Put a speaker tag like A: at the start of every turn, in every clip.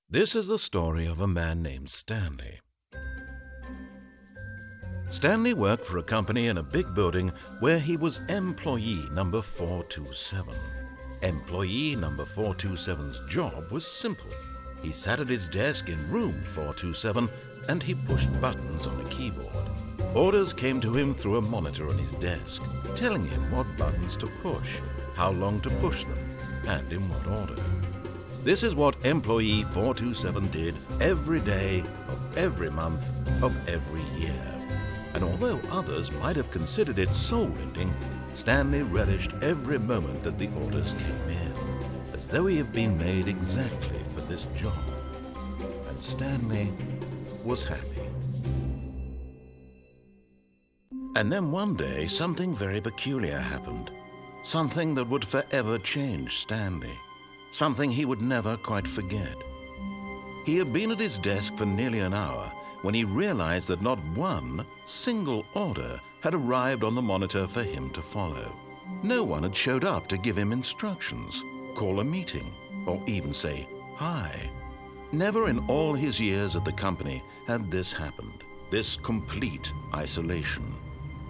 A: This is the story of a man named Stanley. Stanley worked for a company in a big building where he was employee number 427. Employee number 427's job was simple. He sat at his desk in room 427 and he pushed buttons on a keyboard. Orders came to him through a monitor on his desk, telling him what buttons to push, how long to push them, and in what order. This is what employee 427 did every day of every month of every year. And although others might have considered it soul-rending, Stanley relished every moment that the orders came in, as though he had been made exactly for this job. And Stanley was happy. And then one day, something very peculiar happened. Something that would forever change Stanley. Something he would never quite forget. He had been at his desk for nearly an hour when he realized that not one single order had arrived on the monitor for him to follow. No one had showed up to give him instructions, call a meeting, or even say hi. Never in all his years at the company had this happened, this complete isolation.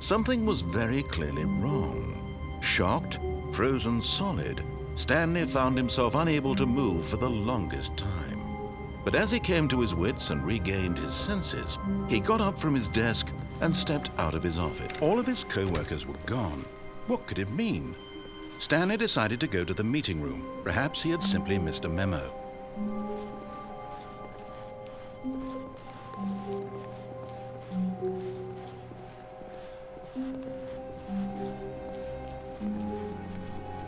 A: Something was very clearly wrong. Shocked, frozen solid, Stanley found himself unable to move for the longest time. But as he came to his wits and regained his senses, he got up from his desk and stepped out of his office. All of his co-workers were gone. What could it mean? Stanley decided to go to the meeting room. Perhaps he had simply missed a memo.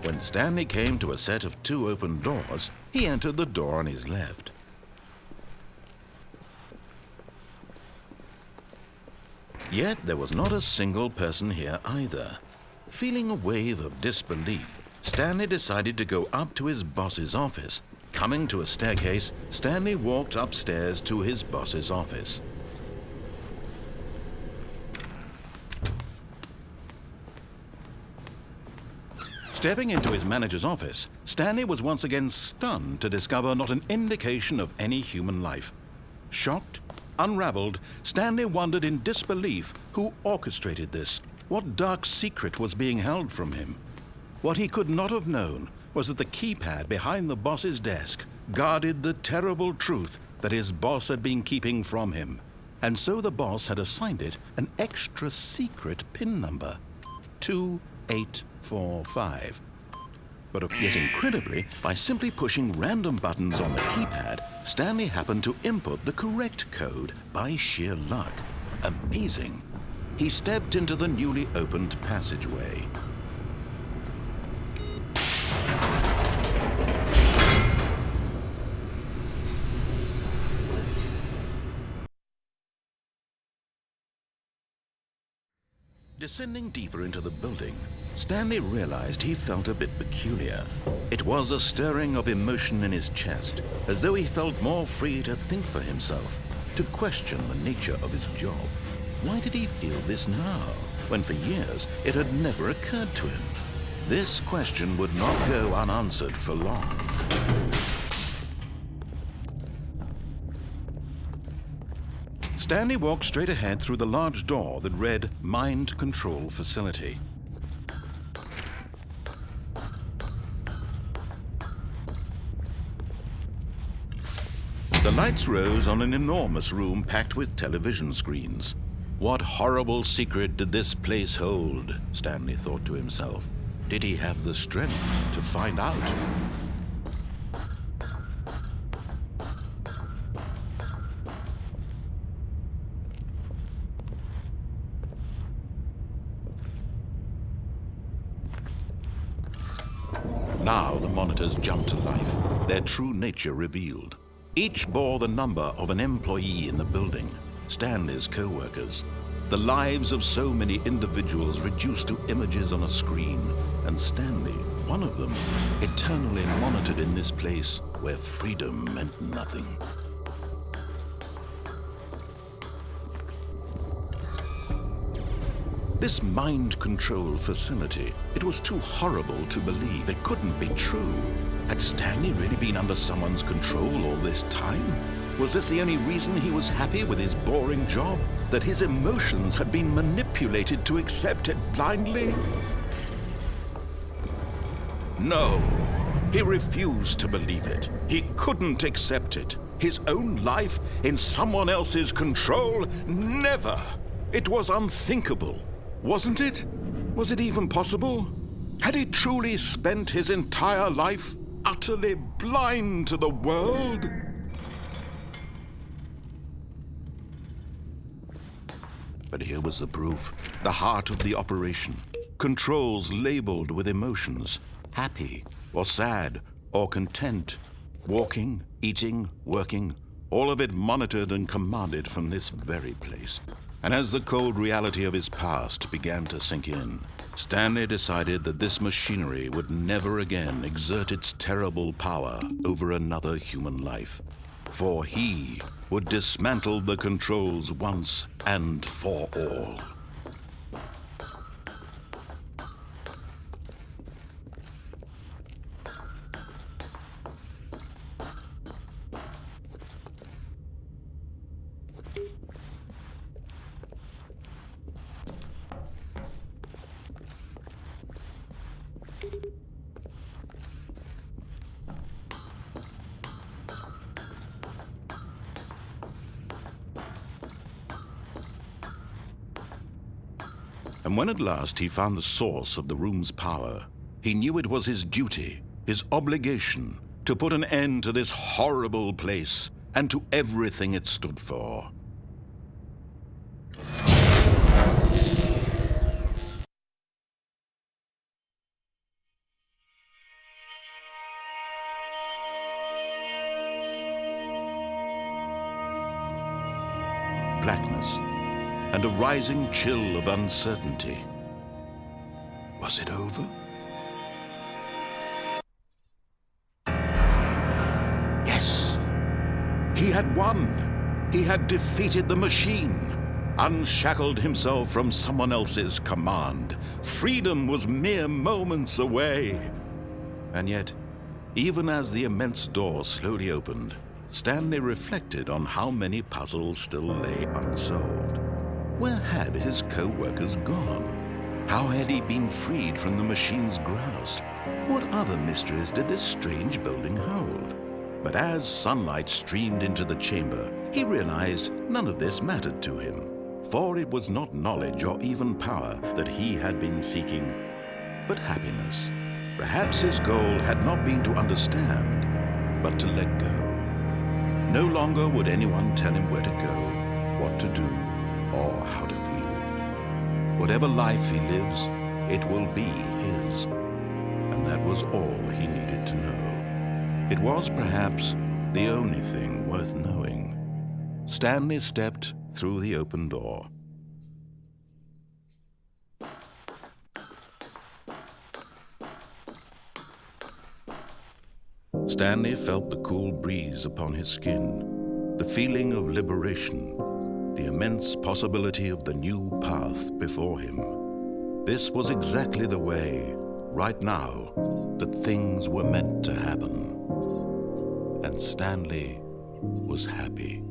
A: When Stanley came to a set of 2 open doors, he entered the door on his left. Yet there was not a single person here either. Feeling a wave of disbelief, Stanley decided to go up to his boss's office. Coming to a staircase, Stanley walked upstairs to his boss's office. Stepping into his manager's office, Stanley was once again stunned to discover not an indication of any human life. Shocked, unraveled, Stanley wondered in disbelief who orchestrated this, what dark secret was being held from him. What he could not have known was that the keypad behind the boss's desk guarded the terrible truth that his boss had been keeping from him. And so the boss had assigned it an extra secret PIN number, 2845. But yet incredibly, by simply pushing random buttons on the keypad, Stanley happened to input the correct code by sheer luck. Amazing. He stepped into the newly opened passageway. Descending deeper into the building, Stanley realized he felt a bit peculiar. It was a stirring of emotion in his chest, as though he felt more free to think for himself, to question the nature of his job. Why did he feel this now, when for years it had never occurred to him? This question would not go unanswered for long. Stanley walked straight ahead through the large door that read Mind Control Facility. The lights rose on an enormous room packed with television screens. What horrible secret did this place hold? Stanley thought to himself. Did he have the strength to find out? Now the monitors jumped to life, their true nature revealed. Each bore the number of an employee in the building, Stanley's co-workers. The lives of so many individuals reduced to images on a screen, and Stanley, one of them, eternally monitored in this place where freedom meant nothing. This mind control facility, it was too horrible to believe. It couldn't be true. Had Stanley really been under someone's control all this time? Was this the only reason he was happy with his boring job? That his emotions had been manipulated to accept it blindly? No, he refused to believe it. He couldn't accept it. His own life in someone else's control? Never! It was unthinkable, wasn't it? Was it even possible? Had he truly spent his entire life utterly blind to the world? But here was the proof, the heart of the operation. Controls labeled with emotions, happy or sad or content. Walking, eating, working, all of it monitored and commanded from this very place. And as the cold reality of his past began to sink in, Stanley decided that this machinery would never again exert its terrible power over another human life. For he would dismantle the controls once and for all. And when at last he found the source of the room's power, he knew it was his duty, his obligation, to put an end to this horrible place and to everything it stood for. Blackness and a rising chill of uncertainty. Was it over? Yes! He had won! He had defeated the machine, unshackled himself from someone else's command. Freedom was mere moments away. And yet, even as the immense door slowly opened, Stanley reflected on how many puzzles still lay unsolved. Where had his co-workers gone? How had he been freed from the machine's grasp? What other mysteries did this strange building hold? But as sunlight streamed into the chamber, he realized none of this mattered to him, for it was not knowledge or even power that he had been seeking, but happiness. Perhaps his goal had not been to understand, but to let go. No longer would anyone tell him where to go, what to do, or how to feel. Whatever life he lives, it will be his. And that was all he needed to know. It was perhaps the only thing worth knowing. Stanley stepped through the open door. Stanley felt the cool breeze upon his skin, the feeling of liberation, the immense possibility of the new path before him. This was exactly the way, right now, that things were meant to happen. And Stanley was happy.